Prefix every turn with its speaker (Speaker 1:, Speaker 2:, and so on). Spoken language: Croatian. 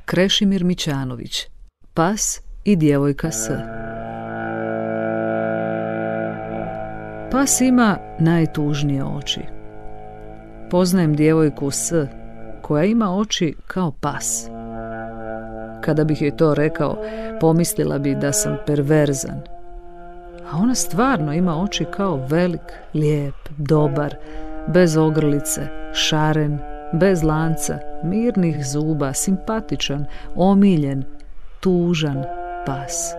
Speaker 1: Krešimir Mićanović, Pas i djevojka S. Pas ima najtužnije oči. Poznajem djevojku S, koja ima oči kao pas. Kada bih joj to rekao, pomislila bi da sam perverzan. A ona stvarno ima oči kao velik, lijep, dobar, bez ogrlice, šaren, bez lanca, mirnih zuba, simpatičan, omiljen, tužan pas.